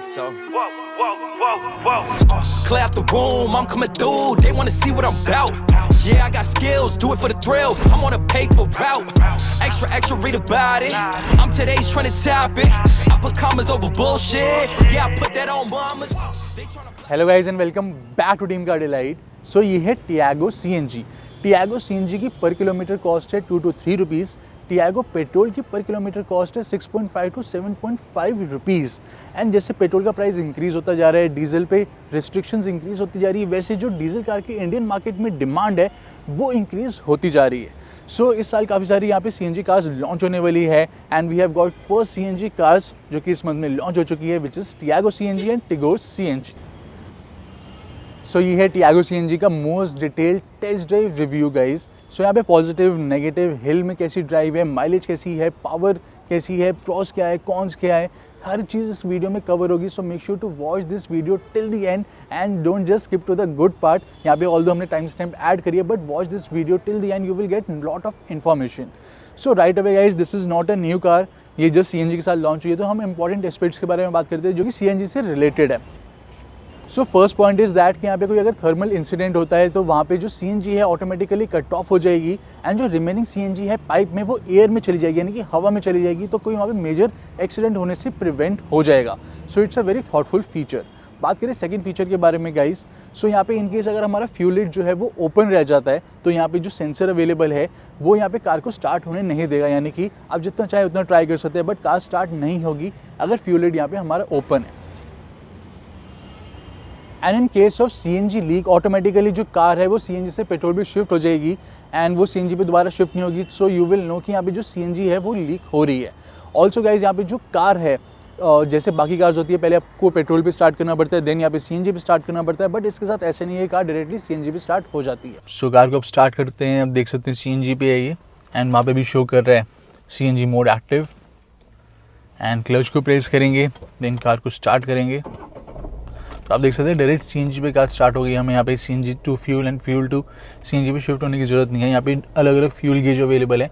So, clear out the room, I'm coming through. They wanna see what I'm about. Yeah, I got skills, do it for the thrill. I'm on a paper route. Extra, read about it. I'm today's trending topic. I put commas over bullshit. Yeah, I put that on mamas. Hello guys and welcome back to team car delight. So ये है Tiago CNG. Tiago CNG की पर kilometre cost है 2 to 3 rupees. Tiago petrol की पर kilometre cost है 6.5 to 7.5 rupees. And जैसे petrol का प्राइस इंक्रीज़ होता जा रहा है, डीजल पे रिस्ट्रिक्शंस इंक्रीज़ होती जा रही है, वैसे जो डीजल कार की इंडियन मार्केट में डिमांड है वो इंक्रीज़ होती जा रही है। सो इस साल काफ़ी सारी यहाँ पे सीएनजी कार्स लॉन्च होने वाली है and we have got first CNG cars जो कि इस मंथ में लॉन्च हो चुकी है, which is Tiago CNG and Tigor CNG. So ये है टियागो सीएनजी का most detailed test drive review guys. So यहाँ पे पॉजिटिव नेगेटिव, हिल में कैसी ड्राइव है, माइलेज कैसी है, पावर कैसी है, प्रॉस क्या है, कॉन्स क्या है, हर चीज़ इस वीडियो में कवर होगी। So make sure to watch this video till the end and don't just skip to the good part. यहाँ पे ऑल्दो हमने टाइम स्टैम्प ऐड करी है, but watch this video till the end, you will get lot of information. So right away guys, this is not a new car, ये just CNG के साथ launch हुई है। तो हम इंपॉर्टेंट एस्पेक्ट्स के बारे में बात करते हैं जो कि सीएनजी से रिलेटेड है। So first point is that कि यहाँ पे कोई अगर थर्मल इंसिडेंट होता है तो वहाँ पे जो सीएनजी है ऑटोमेटिकली कट ऑफ हो जाएगी एंड जो रिमेनिंग सीएनजी है पाइप में वो एयर में चली जाएगी, यानी कि हवा में चली जाएगी, तो कोई वहाँ पे मेजर एक्सीडेंट होने से प्रिवेंट हो जाएगा। So it's a very thoughtful feature. बात करें सेकंड फीचर के बारे में गाइस, सो यहाँ पे इनकेस अगर हमारा फ्यूल लिड जो है वो ओपन रह जाता है तो यहाँ पे जो सेंसर अवेलेबल है वो यहाँ पे कार को स्टार्ट होने नहीं देगा, यानी कि आप जितना चाहे उतना ट्राई कर सकते हैं बट कार स्टार्ट नहीं होगी अगर फ्यूल लिड यहाँ पे हमारा ओपन है। And in case of CNG leak, automatically जो कार है वो सीएनजी से पेट्रोल पे शिफ्ट हो जाएगी एंड वो सीएनजी पे दोबारा शिफ्ट नहीं होगी। सो यू विल नो कि यहाँ पे जो सीएनजी है वो लीक हो रही है। ऑल्सो गाइज यहाँ पे जो कार है जैसे बाकी कार्स होती है, पहले आपको पेट्रोल पे स्टार्ट करना पड़ता है, देन यहाँ पे सीएनजी पे स्टार्ट करना पड़ता है, बट इसके साथ ऐसे नहीं है, कार डायरेक्टली सीएनजी पे स्टार्ट हो जाती है। सो कार को अब स्टार्ट करते हैं। अब देख सकते हैं सीएनजी पे है ये एंड वहाँ पे भी शो कर रहा है CNG mode active. And clutch को प्रेस करेंगे, देन कार को स्टार्ट करेंगे तो आप देख सकते हैं डायरेक्ट सीएनजी पे कार स्टार्ट हो गई। हमें यहाँ पे CNG to fuel and fuel to CNG पे शिफ्ट होने की ज़रूरत नहीं है। यहाँ पे अलग अलग फ्यूल गेज अवेलेबल है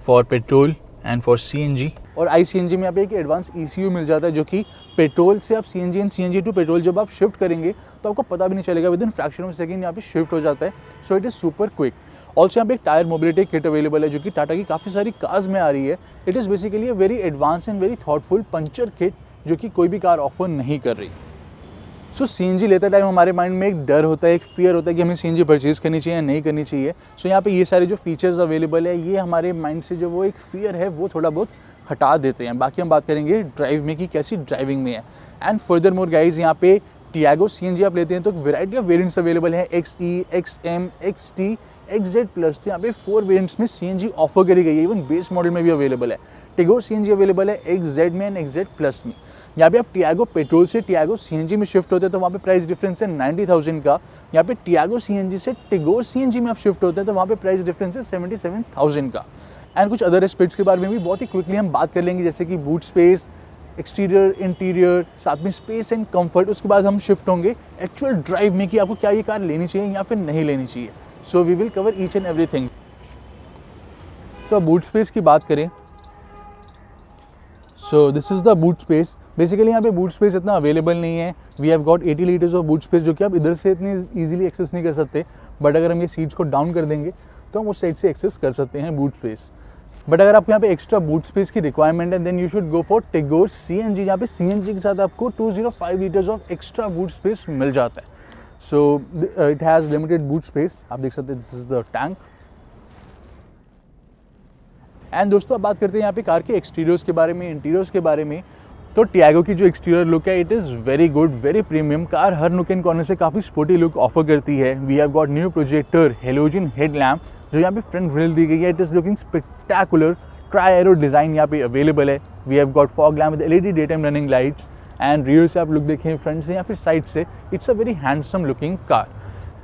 for petrol and for CNG. और आईसीएनजी में यहाँ पे एक एडवांस ईसीयू मिल जाता है जो कि पेट्रोल से आप CNG and CNG to petrol जब आप शिफ्ट करेंगे तो आपको पता भी नहीं चलेगा, with in fraction of second यहाँ पे शिफ्ट हो जाता है। So it is super quick. Also यहाँ पे एक टायर मोबिलिटी किट अवेलेबल है जो कि टाटा की काफ़ी सारी कार्स में आ रही है। It is basically a very advance and very thoughtful puncture kit जो कि कोई भी कार ऑफर नहीं कर रही। सो सीएनजी लेते टाइम हमारे माइंड में एक डर होता है, एक फियर होता है कि हमें सीएनजी परचेज़ करनी चाहिए या नहीं करनी चाहिए। सो यहाँ पे ये सारे जो फीचर्स अवेलेबल है ये हमारे माइंड से जो वो एक फियर है वो थोड़ा बहुत हटा देते हैं। बाकी हम बात करेंगे ड्राइव में कि कैसी ड्राइविंग में है। एंड फर्दर मोर गाइज, यहाँ पे टियागो सीएनजी आप लेते हैं तो वेराइटी ऑफ वेरिएंट्स अवेलेबल है, XE, XM, XT, XZ plus. तो यहाँ पे 4 वेरिएंट्स में सीएनजी ऑफर करी गई है, इवन बेस मॉडल में भी अवेलेबल है। टिगोर सीएनजी अवेलेबल है XZ में एंड XZ प्लस में। यहाँ पे आप टियागो पेट्रोल से टियागो सीएनजी में शिफ्ट होते हैं तो वहाँ पे प्राइस डिफरेंस है 90,000 का। यहाँ पे टियागो सीएनजी से टिगोर सीएनजी में आप शिफ्ट होते हैं तो वहाँ पे प्राइस डिफरेंस है 77,000 का। एंड कुछ अदर एस्पेक्ट्स के बारे में भी बहुत ही क्विकली हम बात कर लेंगे, जैसे कि बूट स्पेस, एक्सटीरियर, इंटीरियर, साथ में स्पेस एंड कंफर्ट। उसके बाद हम शिफ्ट होंगे एक्चुअल ड्राइव में कि आपको क्या ये कार लेनी चाहिए या फिर नहीं लेनी चाहिए। So we will cover each and everything. तो अब बूट स्पेस की बात करें, so this is the boot space. Basically यहाँ पे बूट स्पेस इतना अवेलेबल नहीं है। We have got 80 litres of boot space जो कि आप इधर से इतनी ईजिली एक्सेस नहीं कर सकते, बट अगर हम ये सीट्स को डाउन कर देंगे तो हम उस साइड से एक्सेस कर सकते हैं बूट स्पेस। बट अगर आपको यहाँ पे एक्स्ट्रा बूट स्पेस की रिक्वायरमेंट है then you should go for Tigor CNG. यहाँ पे सीएनजी के साथ आपको 205 litres of extra boot space मिल जाता है। So it has limited boot space, आप देख सकते हैं this is the tank. And दोस्तों अब बात करते हैं यहाँ पे कार के एक्सटीरियर्स के बारे में, इंटीरियर्स के बारे में। तो टियागो की जो एक्सटीरियर लुक है it is very good, very premium. Car हर नुक एंड कॉर्नर से काफ़ी स्पोर्टी लुक ऑफर करती है। We have got new projector, halogen headlamp जो यहाँ पे फ्रंट ग्रिल दी गई है। It is looking spectacular. Tri arrow design यहाँ पे अवेलेबल है। We have got fog lamp with LED day time running lights. And rear से आप लुक देखें, फ्रंट से या फिर साइड से, it's a very handsome looking car.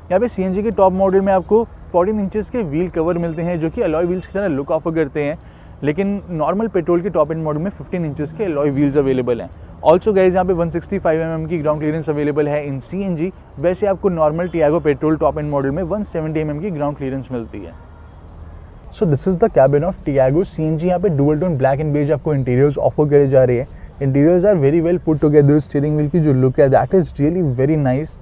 यहाँ पे सीएनजी के टॉप मॉडल में आपको 14 इंचेस के व्हील कवर मिलते हैं जो कि अलॉय व्हील्स की तरह लुक ऑफर करते हैं, लेकिन नॉर्मल पेट्रोल के टॉप एंड मॉडल में 15 इंचेस के अलॉय व्हील्स अवेलेबल हैं। ऑल्सो गाइज यहाँ पे 165 mm की ग्राउंड क्लियरेंस अवेलेबल है इन सीएनजी। वैसे आपको normal Tiago petrol top end model में 170 mm की ग्राउंड क्लियरेंस मिलती है। So this is the cabin of Tiago CNG. यहाँ पे dual tone black and beige आपको इंटीरियर्स ऑफर करे जा रहे हैं। Interiors are very well put together, steering wheel की जो लुक है that is really very nice.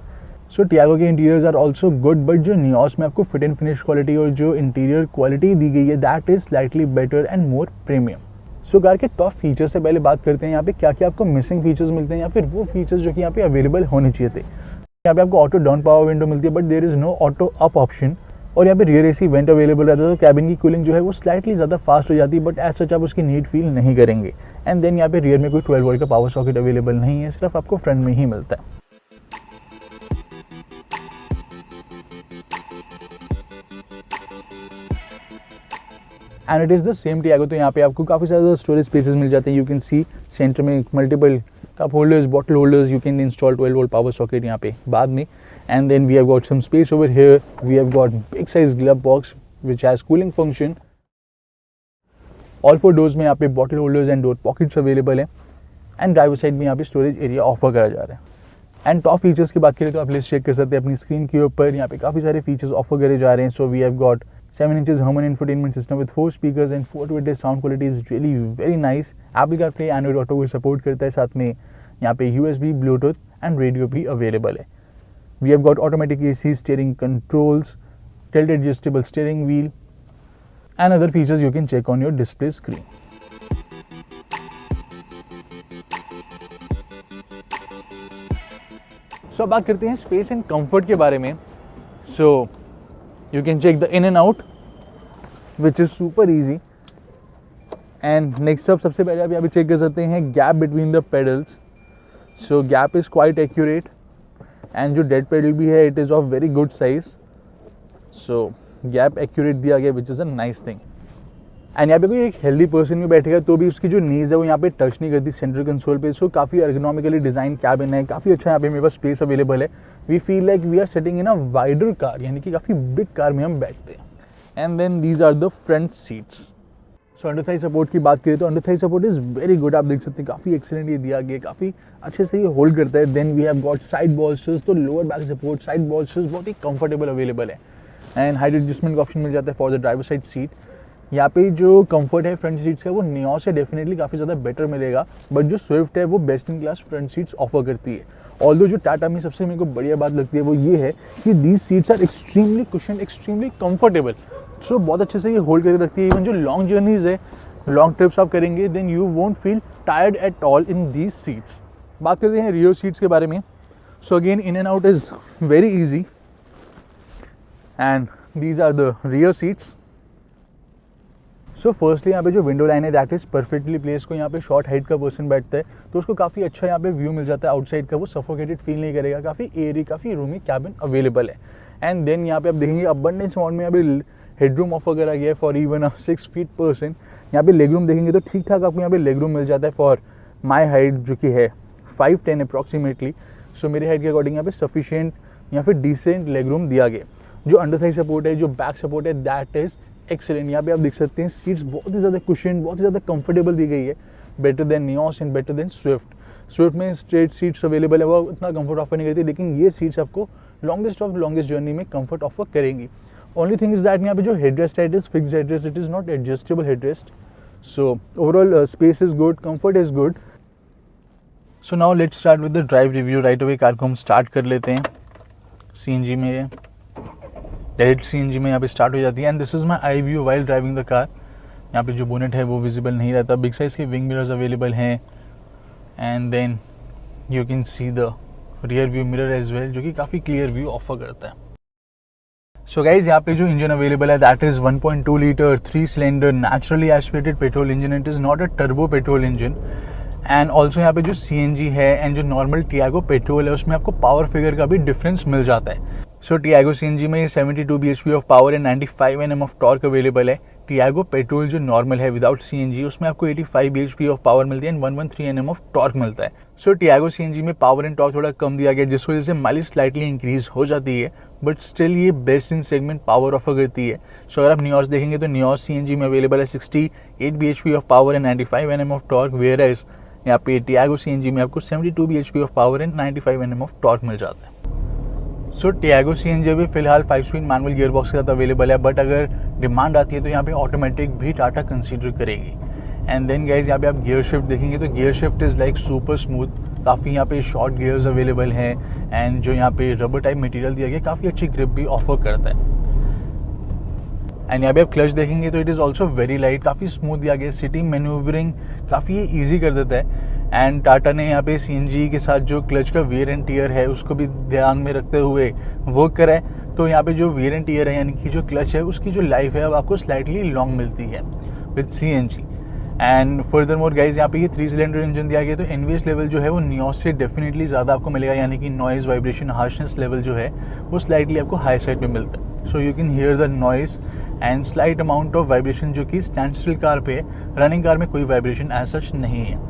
So Tiago के interiors are also good, but जो नियोस में आपको फिट एंड फिनिश क्वालिटी और जो इंटीरियर क्वालिटी दी गई है that is slightly better and more premium. So car के टॉप फीचर्स से पहले बात करते हैं यहाँ पे क्या क्या आपको मिसिंग फीचर्स मिलते हैं या फिर वो फीचर्स जो कि यहाँ पे अवेलेबल होने चाहिए थे। यहाँ पे आपको ऑटो डाउन पावर विंडो मिलती है, but there is no auto up option. और यहाँ पे रियर एसी वेंट अवेलेबल रहता है, तो कैबिन की कूलिंग जो है वो स्लाइटली ज़्यादा फास्ट हो जाती है, बट एज सच आप उसकी नीड फील नहीं करेंगे। एंड देन यहाँ पे रियर में कोई 12 वोल्ट का पावर सॉकेट अवेलेबल नहीं है, सिर्फ आपको फ्रंट में ही मिलता है। And it is the same Tiago, तो यहाँ पे आपको काफ़ी ज़्यादा स्टोरेज स्पेसेस मिल जाते हैं। यू कैन सी सेंटर में multiple cup holders, bottle holders, you can install 12 volt power socket यहाँ पे बाद में। And then we have got some space over here, we have got big size glove box which has cooling function. All 4 doors में यहाँ पे bottle holders and door pockets available है। And driver side में यहाँ पे storage area offer करा जा रहा है। एंड टॉप फीचर्स की बात करें तो आप लिस्ट चेक कर सकते हैं अपनी स्क्रीन के ऊपर, यहाँ पे काफ़ी सारे फीचर्स ऑफर करे जा रहे हैं। So we have got 7 inches Harman infotainment system with 4 speakers and 420 sound quality is really very nice. Apple CarPlay, Android Auto को सपोर्ट करता है, साथ में यहाँ पे USB, Bluetooth and radio भी अवेलेबल है। We have got automatic AC, steering controls, tilt adjustable steering wheel and other features you can check on your display screen. So अब बात करते हैं स्पेस एंड कंफर्ट के बारे में। So you can check the in and out which is super easy. And next up सबसे पहले आप यहाँ पे चेक कर सकते हैं gap between the pedals. So gap is quite accurate and जो dead pedal भी है it is of very good size. So gap accurate दिया गया which is a nice thing. And यहाँ पे कोई एक हेल्दी पर्सन भी बैठेगा तो भी उसकी जो नीज है वो यहाँ पे टच नहीं करती सेंट्रल कंसोल पे। सो काफ़ी अर्गोनॉमिकली डिज़ाइन कैबिन है, काफ़ी अच्छा यहाँ पे मेरे पास स्पेस अवेलेबल है। We feel like we are sitting in a wider car, यानी कि काफ़ी बिग कार में हम बैठते हैं। And then these are the front seats. So under thigh support की बात करें तो under thigh support is very good, आप देख सकते हैं काफ़ी एक्सीलेंट ये दिया गया, काफ़ी अच्छे से ये होल्ड करता है। Then we have got side bolsters, तो lower back support, side bolsters बहुत ही कंफर्टेबल अवेलेबल है। एंड हाइट एडजस्टमेंट का ऑप्शन मिल जाता है for the driver side seat. यहाँ पे जो कंफर्ट है फ्रंट सीट्स का वो नियोस से डेफिनेटली काफ़ी ज़्यादा बेटर मिलेगा, बट जो स्विफ्ट है वो best in class front seats offer करती है। ऑल्दो जो टाटा में सबसे मेरे को बढ़िया बात लगती है वो ये है कि these seats are extremely cushion, extremely comfortable. So बहुत अच्छे से ये होल्ड करके रखती है। इवन जो लॉन्ग जर्नीज है, लॉन्ग ट्रिप्स आप करेंगे then you won't feel tired at all in these seats. बात करते हैं रियर सीट्स के बारे में। So again in and out is very easy and these are the rear seats. So firstly यहाँ पे जो विंडो लाइन है दैट इज़ परफेक्टली प्लेस। को यहाँ पे शॉर्ट हाइट का पर्सन बैठता है तो उसको काफ़ी अच्छा यहाँ पे व्यू मिल जाता है आउटसाइड का, वो सफोकेटेड फील नहीं करेगा, काफ़ी एयरी, काफ़ी रूमी कैबिन अवेलेबल है। एंड देन यहाँ पे आप देखेंगे अबंडेंस अमाउंट में यहाँ पे हेडरूम ऑफर करा गया है फॉर इवन 6 फीट पर्सन। यहाँ पे लेग रूम देखेंगे तो ठीक ठाक आपको यहाँ पे लेग रूम मिल जाता है फॉर माई हाइट जो कि है 5'10" अप्रॉक्सीमेटली। सो मेरे हाइट के अकॉर्डिंग यहाँ पे सफिशिएंट या फिर डिसेंट लेग रूम दिया गया। जो अंडर थाई सपोर्ट है, जो बैक सपोर्ट है दैट इज़ एक्सेलेंट। यहाँ पे आप देख सकते हैं सीट्स बहुत ही ज़्यादा कुशन, बहुत ही ज़्यादा कंफर्टेबल दी गई है, better than Nios and better than Swift. Swift में स्ट्रेट सीट्स अवेलेबल है, वो उतना कंफर्ट ऑफर नहीं करती, लेकिन ये सीट्स आपको लॉन्गेस्ट जर्नी में कंफर्ट ऑफर करेंगी। ओनली थिंग इज दैट यहाँ पे जो हेडरेस्ट है it is fixed headrest, it is not adjustable headrest. So overall space is good, comfort is good. So now let's start with the drive review. Right away car को हम start कर लेते हैं। CNG में direct CNG में यहाँ पे start हो जाती है। And this is my eye view while driving the car. यहाँ पे जो बोनेट है वो विजिबल नहीं रहता, बिग साइज़ के विंग मिरर्स अवेलेबल हैं। And then you can see the rear view mirror as well, जो कि काफ़ी क्लियर व्यू ऑफर करता है। सो गाइज यहाँ पे जो इंजन अवेलेबल है that is 1.2 litre 3 cylinder naturally aspirated petrol engine. It is not a turbo petrol engine. And also यहाँ पे जो CNG है एंड जो नॉर्मल टियागो पेट्रोल है उसमें आपको पावर फिगर का भी डिफरेंस मिल जाता है। सो टियागो CNG में 72 bhp of power and 95 Nm of torque available है। टियागो पेट्रोल जो नॉर्मल है विदाउट CNG उसमें आपको 85 bhp ऑफ पावर मिलती है एंड 113 Nm ऑफ टॉर्क मिलता है। सो टियागो CNG में पावर एंड टॉर्क थोड़ा कम दिया गया जिस वजह से माइलेज स्लाइटली इंक्रीज हो जाती है, बट स्टिल ये best in segment power offer करती है। सो अगर आप नियोस देखेंगे तो नियोस CNG में अवेलेबल है 68 bhp of power and 95 Nm of torque, whereas यहाँ पे टियागो CNG में आपको 72 bhp of power and 95 Nm of torque मिल जाता है। सो टियागो CNG अभी फिलहाल 5-स्पीड मैनुअल गियर बॉक्स के साथ अवेलेबल है, बट अगर डिमांड आती है तो यहाँ पे ऑटोमेटिक भी टाटा कंसीडर करेगी। एंड देन गाइज यहाँ पे आप गियर शिफ्ट देखेंगे तो gear shift is like super smooth, काफ़ी यहाँ पे शॉर्ट गियर्स अवेलेबल हैं एंड जो यहाँ पे रबर टाइप मटेरियल दिया गया काफ़ी अच्छी ग्रिप भी ऑफर करता है। एंड यहाँ पे आप क्लच देखेंगे तो it is also very light, काफ़ी स्मूथ दिया गया, सिटी मैन्यूवरिंग काफ़ी ईजी कर देता है। एंड टाटा ने यहाँ पे CNG के साथ जो क्लच का वेयर एंड टीयर है उसको भी ध्यान में रखते हुए वर्क करा है। तो यहाँ पे जो वेयर एंड टीयर है यानी कि जो क्लच है उसकी जो लाइफ है अब आपको स्लाइटली लॉन्ग मिलती है with CNG। And further more guys यहाँ पे ये 3 सिलेंडर इंजन दिया गया तो NVH लेवल जो है वो नियोस से डेफिनेटली ज़्यादा आपको मिलेगा, यानी कि नॉइज़ वाइब्रेशन हार्शनेस लेवल जो है वो स्लाइटली आपको हाई साइड पे मिलता है। So you can hear the noise and slight amount of vibration जो कि स्टैंड स्टिल कार पे, रनिंग कार में कोई वाइब्रेशन एज सच नहीं है।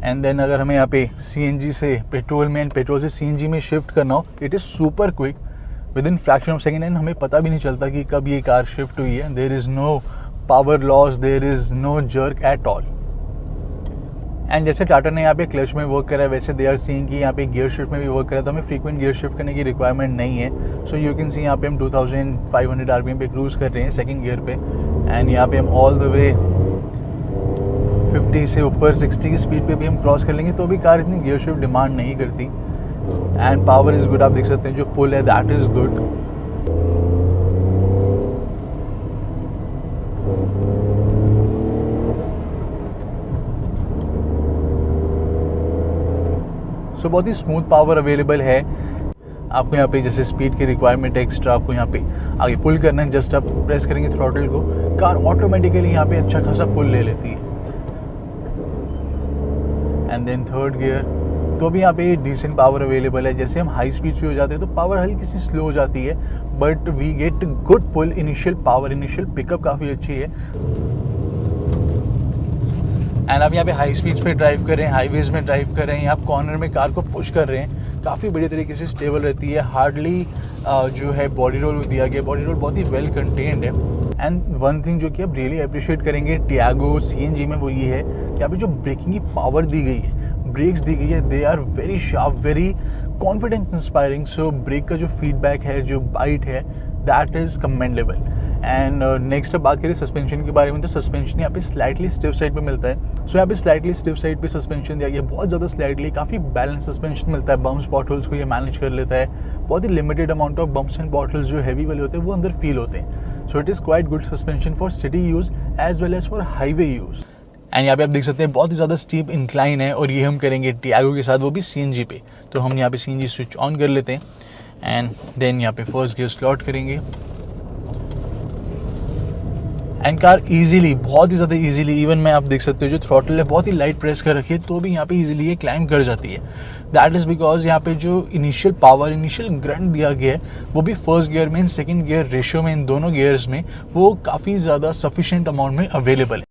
एंड देन अगर हमें यहाँ पे CNG से पेट्रोल में एंड पेट्रोल से CNG में शिफ्ट करना हो, it is super quick with in fraction of second and हमें पता भी नहीं चलता कि कब ये कार शिफ्ट हुई है। There is no power loss, there is no jerk at all. And जैसे टाटा ने यहाँ पे क्लच में वर्क करा है वैसे दे आर सीइंग कि यहाँ पे गियर शिफ्ट में भी वर्क करा है, तो हमें फ्रीक्वेंट गियर शिफ्ट करने की रिक्वायरमेंट नहीं है। सो यू कैन सी यहाँ पे हम 2500 RPM पे क्रूज़ कर रहे हैं सेकंड गियर पे एंड यहाँ पे हम ऑल द वे 50 से ऊपर 60 की स्पीड पे भी हम क्रॉस कर लेंगे तो भी कार इतनी गियर शिफ्ट डिमांड नहीं करती। एंड पावर इज़ गुड, आप देख सकते हैं जो पुल है दैट इज़ गुड। सो बहुत ही स्मूथ पावर अवेलेबल है। आपको यहाँ पे जैसे स्पीड की रिक्वायरमेंट है एक्स्ट्रा, आपको यहाँ पे आगे पुल करना है, जस्ट आप प्रेस करेंगे थ्रॉटल को, कार ऑटोमेटिकली यहाँ पे अच्छा खासा पुल ले लेती है। एंड देन थर्ड गियर तो भी यहाँ पे डिसेंट पावर अवेलेबल है। जैसे हम हाई स्पीड पे हो जाते हैं तो पावर हल्की सी स्लो हो जाती है but we get good pull, initial power, initial pickup काफ़ी अच्छी है। एंड आप यहाँ पे हाई स्पीड्स पे ड्राइव कर रहे हैं, हाईवेज में ड्राइव कर रहे हैं, आप कॉर्नर में कार को पुश कर रहे हैं, काफ़ी बढ़िया तरीके से स्टेबल रहती है। हार्डली जो है बॉडी रोल दिया गया, बॉडी रोल बहुत ही वेल कंटेन्ड है। एंड वन थिंग जो कि आप रियली अप्रिशिएट करेंगे टियागो CNG में वो ये है कि यहाँ पे जो ब्रेकिंग की पावर दी गई है, ब्रेक्स दी गई है, they are very sharp, very confidence inspiring. So brake का जो फीडबैक है, जो बाइट है, that is commendable. And next अब बात करें सस्पेंशन के बारे में तो सस्पेंशन यहाँ पे स्लाइटली स्टिफ साइड पे मिलता है। सो यहाँ पे स्लाइटली स्टिफ साइड पे सस्पेंशन दिया गया, बहुत ज़्यादा स्लाइटली, काफ़ी बैलेंस सस्पेंशन मिलता है। बम्प्स पॉटहोल्स को ये मैनेज कर लेता है, बहुत ही limited amount of bumps and potholes जो हैवी वाले होते हैं वो अंदर फील होते हैं। So it is quite good suspension for city use as well as for highway use. And यहाँ पे आप देख सकते हैं बहुत ही ज़्यादा स्टीप इंक्लाइन है और ये हम करेंगे टियागो के साथ, वो भी CNG पे। तो हम यहाँ पे CNG स्विच ऑन कर लेते हैं एंड देन यहाँ पे फर्स्ट गियर स्लॉट करेंगे एंड कार इजीली, बहुत ही ज़्यादा इजीली, इवन मैं आप देख सकते हो जो थ्रॉटल है बहुत ही लाइट प्रेस कर रखी है तो भी यहाँ पे इजीली ये क्लाइंब कर जाती है। दैट इज़ बिकॉज यहाँ पे जो इनिशियल पावर, इनिशियल ग्रंट दिया गया है वो भी फर्स्ट गियर में, सेकंड गियर रेशियो में, इन दोनों गियर्स में वो काफ़ी ज़्यादा सफिशिएंट अमाउंट में अवेलेबल है।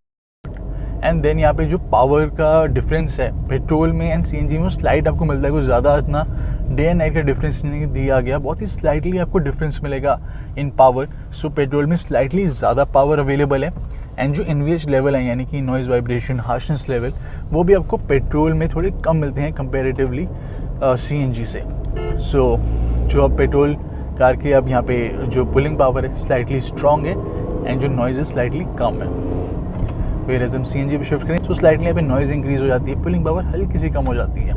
एंड देन यहाँ पे जो पावर का डिफरेंस है पेट्रोल में एंड CNG में वो स्लाइट आपको मिलता है, कुछ ज़्यादा इतना डे एंड नाइट का डिफरेंस नहीं दिया गया, बहुत ही स्लाइटली आपको डिफरेंस मिलेगा इन पावर। सो पेट्रोल में स्लाइटली ज़्यादा पावर अवेलेबल है एंड जो NVH लेवल है यानी कि नॉइज़ वाइब्रेशन हार्शनेस लेवल वो भी आपको पेट्रोल में थोड़े कम मिलते हैं कंपेरेटिवली CNG से। सो जो अब पेट्रोल कार की अब यहाँ पे जो पुलिंग पावर है स्लाइटली स्ट्रॉन्ग है एंड जो नॉइज़ है स्लाइटली कम है। फिर एज हम CNG पे शिफ्ट करें तो स्लाइटली यहाँ पे नॉइज़ इंक्रीज हो जाती है, पुलिंग पावर हल्की सी कम हो जाती है।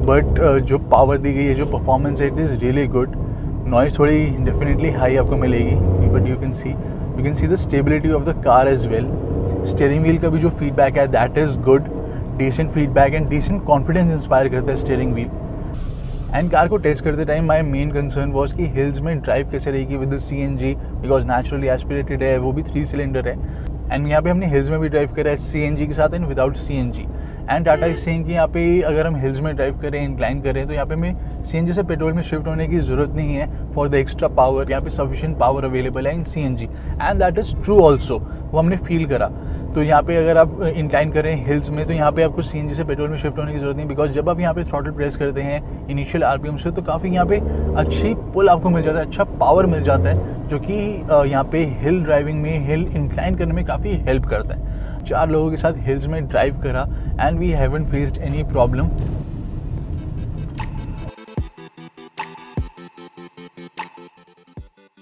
बट जो पावर दी गई है, जो परफॉर्मेंस है, it is really good. Noise थोड़ी डेफिनेटली हाई आपको मिलेगी but you can see the stability of the car as well. Steering wheel का भी जो फीडबैक है that is good, decent feedback and decent confidence inspire करता है स्टीयरिंग व्हील। एंड कार को टेस्ट करते time my main concern was कि hills में ड्राइव कैसे रहेगी with CNG, because naturally aspirated है, वो भी 3 सिलेंडर है। एंड यहाँ पे हमने हिल्स में भी ड्राइव करा है CNG के साथ and without CNG। And Tata is saying कि यहाँ पे अगर हम हिल्स में ड्राइव करें, इंक्लाइन करें तो यहाँ पे हमें CNG से पेट्रोल में शिफ्ट होने की ज़रूरत नहीं है फॉर द एक्स्ट्रा पावर। यहाँ पे सफिशिएंट पावर अवेलेबल है इन CNG and that is true also, वो हमने फील करा। तो यहाँ पे अगर आप इंक्लाइन करें हिल्स में तो यहाँ पे आपको CNG से पेट्रोल में शिफ्ट होने की ज़रूरत नहीं, बिकॉज जब आप यहाँ पे थ्रॉटल प्रेस करते हैं इनिशियल RPM से तो काफ़ी यहाँ पे अच्छी पुल आपको मिल जाता है, अच्छा पावर मिल जाता है जो कि यहाँ पे हिल ड्राइविंग में, हिल इंक्लाइन करने में काफ़ी हेल्प करता है। 4 लोगों के साथ हिल्स में ड्राइव करा and we haven't faced any problem.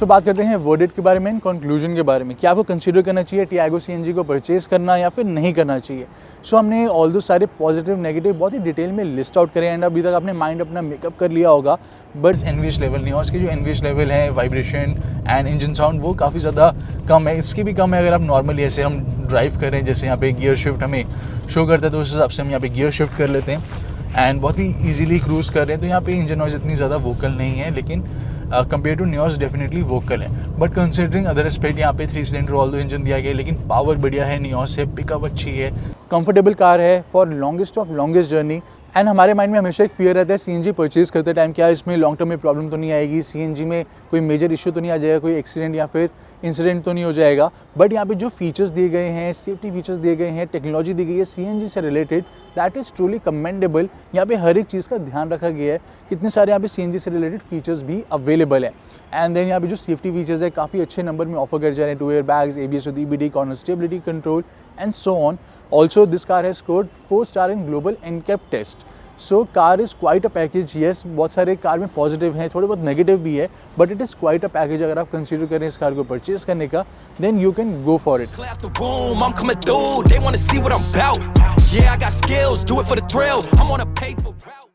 तो बात करते हैं वर्डिक्ट के बारे में, कंक्लूजन के बारे में, क्या आपको कंसीडर करना चाहिए टियागो सीएनजी को परचेज करना या फिर नहीं करना चाहिए। सो हमने ऑल दो सारे पॉजिटिव नेगेटिव बहुत ही डिटेल में लिस्ट आउट करें एंड अभी तक आपने माइंड अपना मेकअप कर लिया होगा। बट एनवीएच लेवल नहीं, और इसकी जो एनवीएच लेवल है, वाइब्रेशन एंड इंजन साउंड वो काफ़ी ज़्यादा कम है, इसकी भी कम है अगर आप नॉर्मली ऐसे हम ड्राइव करें, जैसे यहाँ पे गियर शिफ्ट हमें शो करता है तो उस हिसाब से हम यहाँ पे गियर शिफ्ट कर लेते हैं एंड बहुत ही ईजिली क्रूज़ कर रहे हैं। तो यहाँ पे इंजन नॉइज़ इतनी ज़्यादा वोकल नहीं है, लेकिन compare to Nios definitely vocal है। बट कंसिडरिंग अदर एस्पेक्ट यहाँ पे 3 सिलेंडर ऑल दो इंजन दिया गया है, लेकिन पावर बढ़िया है, नियोस है, पिकअप अच्छी है, कंफर्टेबल कार है फॉर लॉन्गेस्ट जर्नी। एंड हमारे माइंड में हमेशा एक फियर रहता है सीएनजी परचेज करते टाइम, क्या इसमें लॉन्ग टर्म में प्रॉब्लम तो नहीं आएगी, सीएनजी में कोई मेजर इशू तो नहीं आ जाएगा, कोई एक्सीडेंट या फिर इंसिडेंट तो नहीं हो जाएगा। बट यहाँ पे जो फीचर्स दिए गए हैं, सेफ्टी फीचर्स दिए गए हैं, टेक्नोलॉजी दी गई है सीएनजी से related, that is truly commendable. यहाँ पे हर एक चीज़ का ध्यान रखा गया है, कितने सारे यहाँ पे सीएनजी से रिलेटेड फीचर्स भी अवेलेबल है। एंड देन यहाँ पे जो सेफ्टी फीचर्स है काफ़ी अच्छे नंबर में ऑफर कर जा रहे हैं, 2 air bags, ABS with EBD, corner stability control and so on. Also this car has scored 4 star in global NCAP test. So car is quite a package. Yes, बहुत सारे कार में positive हैं, थोड़े बहुत नेगेटिव भी है, but it is quite a package. अगर आप कंसीडर करें इस कार को परचेज करने का, then you can go for it. Clear out the room, I'm coming through. They wanna see what I'm about. Yeah, I got skills, do it for the thrill. I'm on a paper route.